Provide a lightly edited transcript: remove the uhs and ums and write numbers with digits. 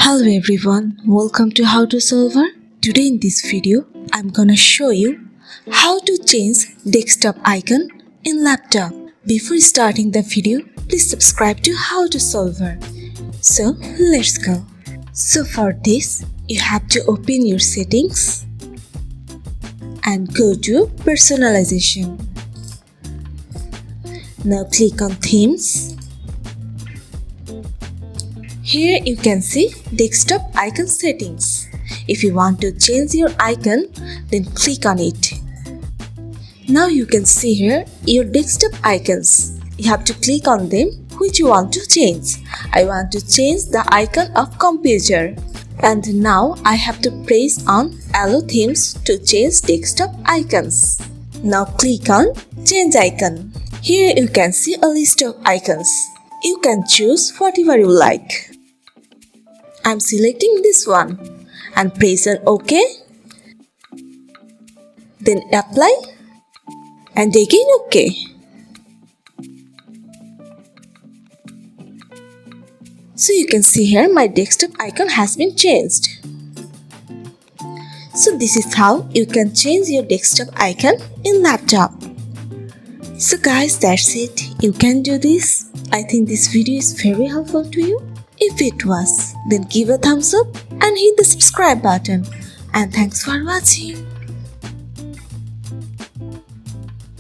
Hello everyone, welcome to How to Solver. Today in this video, I'm gonna show you how to change desktop icon in laptop. Before starting the video, please subscribe to How to Solver. So let's go. So for this, you have to open your settings and go to personalization. Now click on themes. Here you can see desktop icon settings. If you want to change your icon, then click on it. Now you can see here your desktop icons. You have to click on them which you want to change. I want to change the icon of computer. And now I have to press on allow themes to change desktop icons. Now click on change icon. Here you can see a list of icons. You can choose whatever you like. I'm selecting this one and press on OK. Then apply and again OK. So you can see here my desktop icon has been changed. So this is how you can change your desktop icon in laptop. So guys, that's it. You can do this. I think this video is very helpful to you. If it was, then give a thumbs up and hit the subscribe button. And thanks for watching.